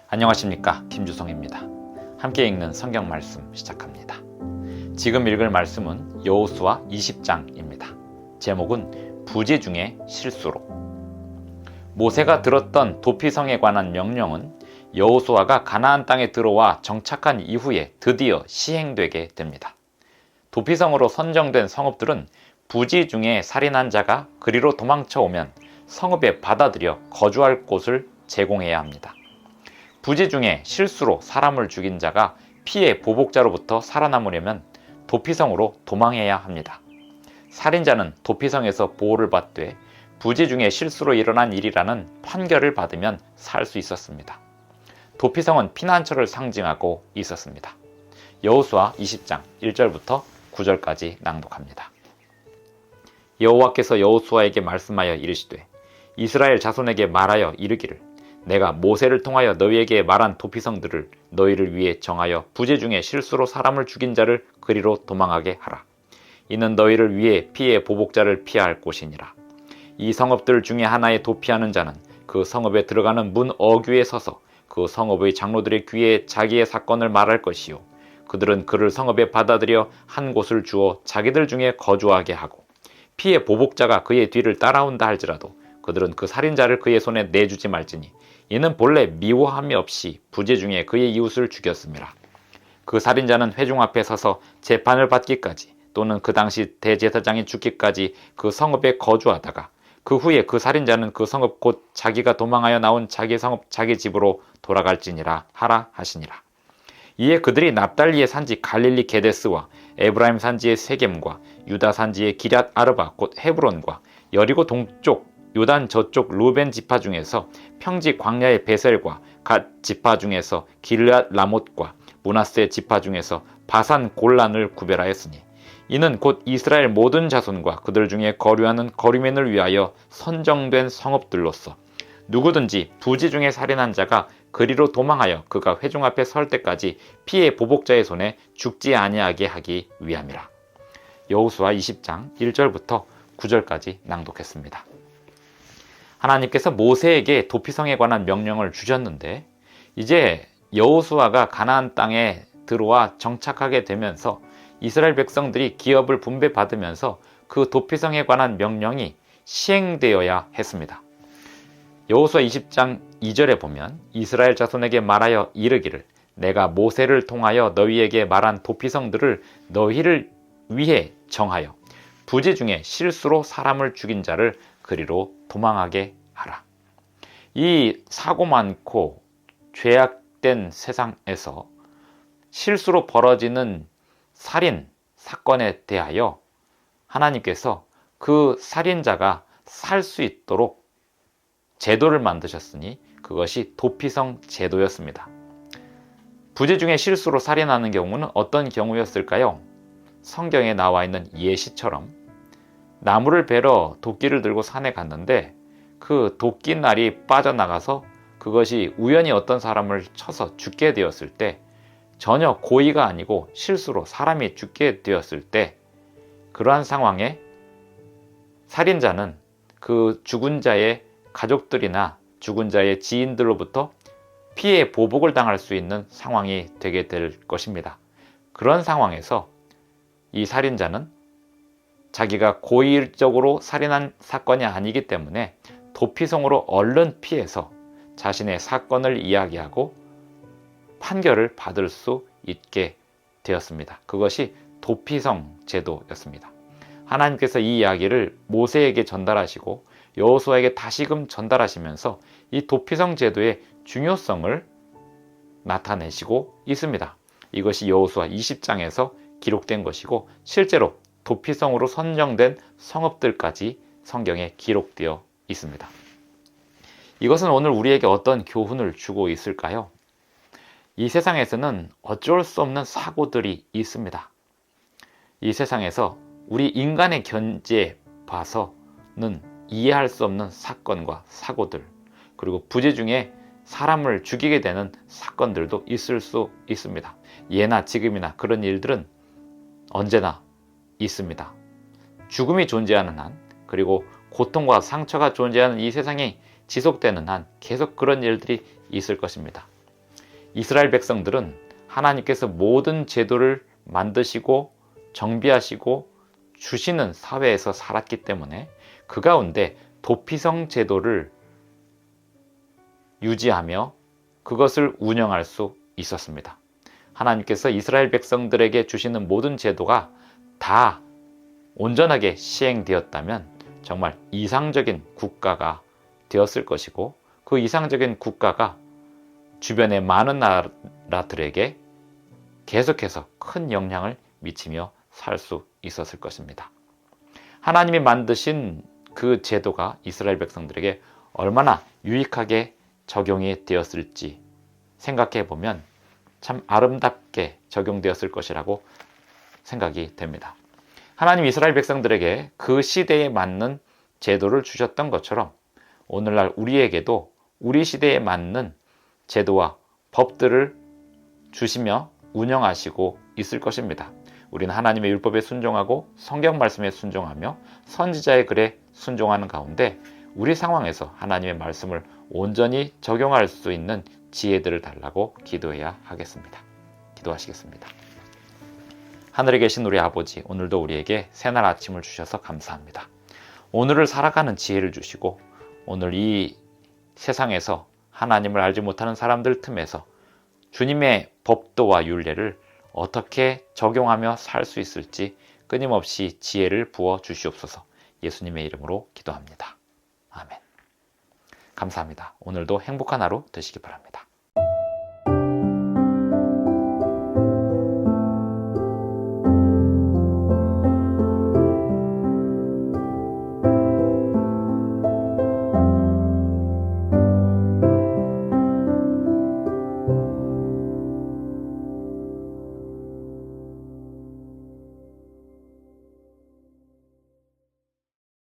안녕하십니까, 김주성입니다. 함께 읽는 성경 말씀 시작합니다. 지금 읽을 말씀은 여호수아 20장입니다. 제목은 부재 중의 실수로. 모세가 들었던 도피성에 관한 명령은 여호수아가 가나안 땅에 들어와 정착한 이후에 드디어 시행되게 됩니다. 도피성으로 선정된 성읍들은 부지 중에 살인한 자가 그리로 도망쳐 오면 성읍에 받아들여 거주할 곳을 제공해야 합니다. 부지 중에 실수로 사람을 죽인 자가 피해 보복자로부터 살아남으려면 도피성으로 도망해야 합니다. 살인자는 도피성에서 보호를 받되 부지 중에 실수로 일어난 일이라는 판결을 받으면 살 수 있었습니다. 도피성은 피난처를 상징하고 있었습니다. 여호수아 20장 1절부터 9절까지 낭독합니다. 여호와께서 여호수아에게 말씀하여 이르시되 이스라엘 자손에게 말하여 이르기를 내가 모세를 통하여 너희에게 말한 도피성들을 너희를 위해 정하여 부재 중에 실수로 사람을 죽인 자를 그리로 도망하게 하라. 이는 너희를 위해 피해 보복자를 피할 곳이니라. 이 성읍들 중에 하나에 도피하는 자는 그 성읍에 들어가는 문 어귀에 서서 그 성읍의 장로들의 귀에 자기의 사건을 말할 것이요. 그들은 그를 성읍에 받아들여 한 곳을 주어 자기들 중에 거주하게 하고 피해 보복자가 그의 뒤를 따라온다 할지라도 그들은 그 살인자를 그의 손에 내주지 말지니 이는 본래 미워함이 없이 부재 중에 그의 이웃을 죽였음이라. 그 살인자는 회중 앞에 서서 재판을 받기까지 또는 그 당시 대제사장이 죽기까지 그 성읍에 거주하다가 그 후에 그 살인자는 그 성읍 곧 자기가 도망하여 나온 자기 성읍 자기 집으로 돌아갈지니라 하라 하시니라. 이에 그들이 납달리의 산지 갈릴리 게데스와 에브라임 산지의 세겜과 유다 산지의 기럇 아르바 곧 헤브론과 여리고 동쪽 요단 저쪽 루벤 지파 중에서 평지 광야의 베셀과 갓 지파 중에서 길앗 라못과 므낫세 지파 중에서 바산 골란을 구별하였으니 이는 곧 이스라엘 모든 자손과 그들 중에 거류하는 거류민을 위하여 선정된 성읍들로서 누구든지 부지 중에 살인한 자가 그리로 도망하여 그가 회중 앞에 설 때까지 피해 보복자의 손에 죽지 아니하게 하기 위함이라. 여호수아 20장 1절부터 9절까지 낭독했습니다. 하나님께서 모세에게 도피성에 관한 명령을 주셨는데 이제 여호수아가 가나안 땅에 들어와 정착하게 되면서 이스라엘 백성들이 기업을 분배받으면서 그 도피성에 관한 명령이 시행되어야 했습니다. 여호수아 20장 2절에 보면 이스라엘 자손에게 말하여 이르기를 내가 모세를 통하여 너희에게 말한 도피성들을 너희를 위해 정하여 부지 중에 실수로 사람을 죽인 자를 그리로 도망하게 하라. 이 사고 많고 죄악된 세상에서 실수로 벌어지는 살인 사건에 대하여 하나님께서 그 살인자가 살 수 있도록 제도를 만드셨으니 그것이 도피성 제도였습니다. 부재 중에 실수로 살인하는 경우는 어떤 경우였을까요? 성경에 나와 있는 예시처럼 나무를 베러 도끼를 들고 산에 갔는데 그 도끼날이 빠져나가서 그것이 우연히 어떤 사람을 쳐서 죽게 되었을 때 전혀 고의가 아니고 실수로 사람이 죽게 되었을 때 그러한 상황에 살인자는 그 죽은 자의 가족들이나 죽은 자의 지인들로부터 피해 보복을 당할 수 있는 상황이 되게 될 것입니다. 그런 상황에서 이 살인자는 자기가 고의적으로 살인한 사건이 아니기 때문에 도피성으로 얼른 피해서 자신의 사건을 이야기하고 판결을 받을 수 있게 되었습니다. 그것이 도피성 제도였습니다. 하나님께서 이 이야기를 모세에게 전달하시고 여호수아에게 다시금 전달하시면서 이 도피성 제도의 중요성을 나타내시고 있습니다. 이것이 여호수아 20장에서 기록된 것이고 실제로 도피성으로 선정된 성읍들까지 성경에 기록되어 있습니다. 이것은 오늘 우리에게 어떤 교훈을 주고 있을까요? 이 세상에서는 어쩔 수 없는 사고들이 있습니다. 이 세상에서 우리 인간의 견지에 봐서는 이해할 수 없는 사건과 사고들, 그리고 부재 중에 사람을 죽이게 되는 사건들도 있을 수 있습니다. 예나 지금이나 그런 일들은 언제나 있습니다. 죽음이 존재하는 한, 그리고 고통과 상처가 존재하는 이 세상이 지속되는 한 계속 그런 일들이 있을 것입니다. 이스라엘 백성들은 하나님께서 모든 제도를 만드시고 정비하시고 주시는 사회에서 살았기 때문에 그 가운데 도피성 제도를 유지하며 그것을 운영할 수 있었습니다. 하나님께서 이스라엘 백성들에게 주시는 모든 제도가 다 온전하게 시행되었다면 정말 이상적인 국가가 되었을 것이고, 그 이상적인 국가가 주변의 많은 나라들에게 계속해서 큰 영향을 미치며 살 수 있었을 것입니다. 하나님이 만드신 그 제도가 이스라엘 백성들에게 얼마나 유익하게 적용이 되었을지 생각해 보면 참 아름답게 적용되었을 것이라고 생각이 됩니다. 하나님 이스라엘 백성들에게 그 시대에 맞는 제도를 주셨던 것처럼 오늘날 우리에게도 우리 시대에 맞는 제도와 법들을 주시며 운영하시고 있을 것입니다. 우리는 하나님의 율법에 순종하고 성경 말씀에 순종하며 선지자의 글에 순종하는 가운데 우리 상황에서 하나님의 말씀을 온전히 적용할 수 있는 지혜들을 달라고 기도해야 하겠습니다. 기도하시겠습니다. 하늘에 계신 우리 아버지, 오늘도 우리에게 새날 아침을 주셔서 감사합니다. 오늘을 살아가는 지혜를 주시고 오늘 이 세상에서 하나님을 알지 못하는 사람들 틈에서 주님의 법도와 율례를 어떻게 적용하며 살 수 있을지 끊임없이 지혜를 부어 주시옵소서. 예수님의 이름으로 기도합니다. 아멘. 감사합니다. 오늘도 행복한 하루 되시기 바랍니다.